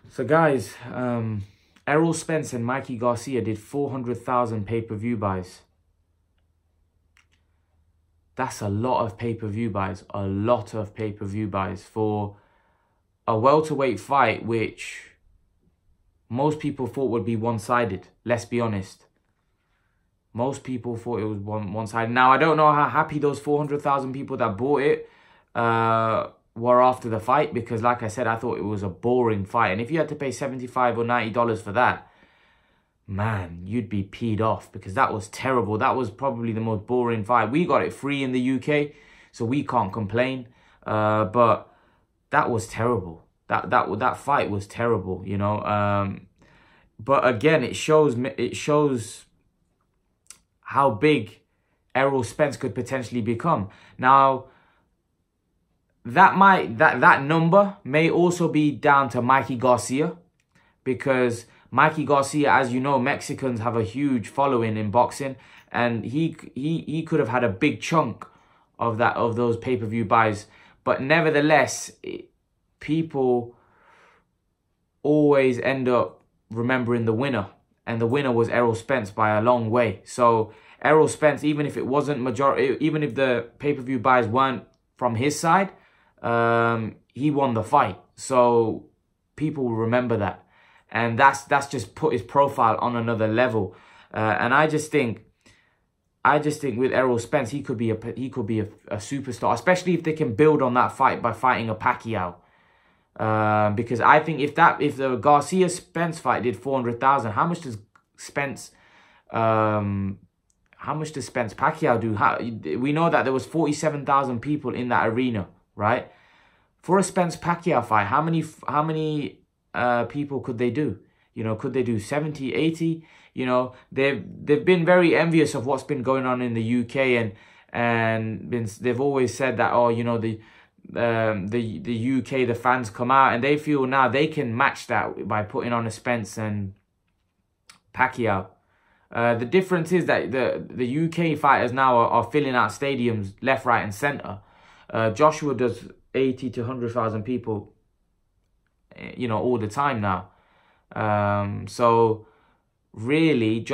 So guys, Errol Spence and Mikey Garcia did 400,000 pay-per-view buys. That's a lot of pay-per-view buys. A lot of pay-per-view buys for a welterweight fight, which most people thought would be one-sided. Let's be honest. Most people thought it was one-sided. Now, I don't know how happy those 400,000 people that bought it were after the fight, because like I said, I thought it was a boring fight. And if you had to pay $75 or $90 for that, man, you'd be peed off, because that was terrible. That was probably the most boring fight. We got it free in the UK, so we can't complain. But that was terrible. That fight was terrible, you know. But again, it shows how big Errol Spence could potentially become. Now, that number may also be down to Mikey Garcia, because Mikey Garcia, as you know, Mexicans have a huge following in boxing, and he could have had a big chunk of those pay-per-view buys. But nevertheless, people always end up remembering the winner, and the winner was Errol Spence by a long way. So Errol Spence, even if it wasn't majority, even if the pay-per-view buys weren't from his side, he won the fight. So people will remember that. And that's just put his profile on another level. And I just think with Errol Spence, he could be a superstar, especially if they can build on that fight by fighting a Pacquiao. Because I think if the Garcia Spence fight did 400,000, how much does Spence Pacquiao do? We know that there was 47,000 people in that arena, right? For a Spence Pacquiao fight, how many people could they do? You know, could they do 70, 80? You know, they've been very envious of what's been going on in the UK, and they've always said that, oh, you know, the UK, the fans come out and they feel now they can match that by putting on a Spence and Pacquiao. The difference is that the UK fighters now are filling out stadiums left, right and centre. Joshua does 80 to 100,000 people, you know, all the time now. So really,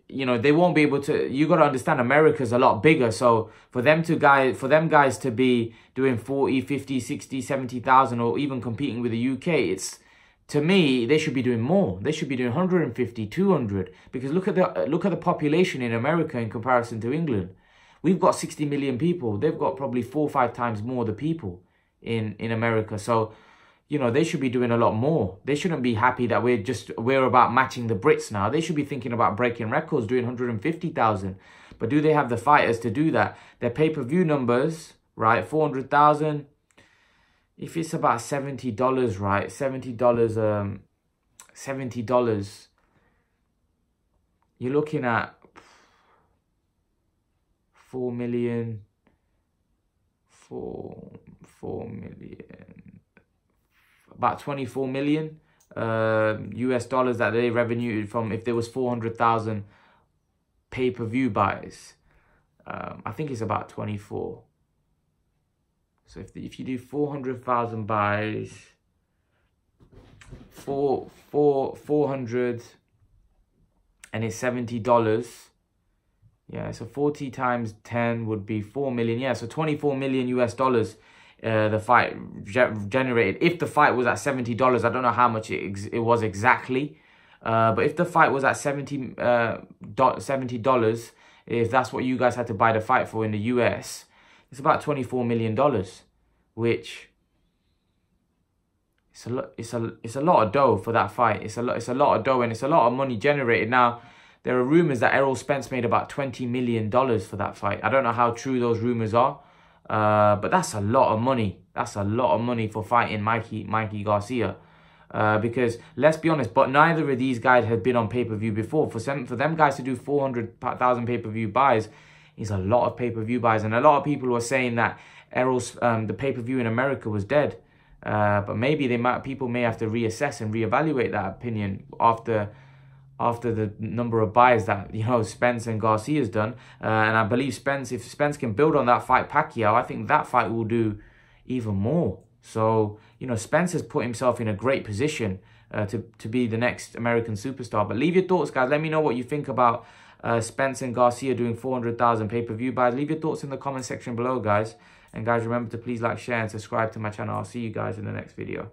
you know, they won't be able to. You got to understand, America's a lot bigger. So for them guys to be doing 40, 50, 60, 70,000, or even competing with the UK, it's, to me, they should be doing more. They should be doing 150, 200, because look at the population in America in comparison to England. We've got 60 million people. They've got probably 4 or 5 times more the people in America. So, you know, they should be doing a lot more. They shouldn't be happy that we're about matching the Brits now. They should be thinking about breaking records, doing 150,000. But do they have the fighters to do that? Their pay-per-view numbers, right? 400,000. If it's about $70, right? $70. You're looking at 4 million. 4 million. About 24 million US dollars that they revenued from, if there was 400,000 pay-per-view buys. I think it's about 24. So if you do 400,000 buys, 400, and it's $70. Yeah, so 40 times 10 would be 4 million. Yeah, so 24 million US dollars. The fight generated. If the fight was at $70, I don't know how much it was exactly, but if the fight was at $70, if that's what you guys had to buy the fight for in the US, it's about $24 million, which it's a lot of dough for that fight. It's a lot of dough, and it's a lot of money generated. Now, there are rumors that Errol Spence made about $20 million for that fight. I don't know how true those rumors are. But that's a lot of money. That's a lot of money for fighting Mikey Garcia. Because let's be honest, but neither of these guys had been on pay-per-view before. For them guys to do 400,000 pay-per-view buys is a lot of pay-per-view buys. And a lot of people were saying that Errol's the pay-per-view in America was dead. But maybe people may have to reassess and reevaluate that opinion after the number of buys that, you know, Spence and Garcia's done. And I believe if Spence can build on that fight Pacquiao, I think that fight will do even more. So, you know, Spence has put himself in a great position to be the next American superstar. But leave your thoughts, guys. Let me know what you think about Spence and Garcia doing 400,000 pay-per-view buys. Leave your thoughts in the comment section below, guys. And guys, remember to please like, share, and subscribe to my channel. I'll see you guys in the next video.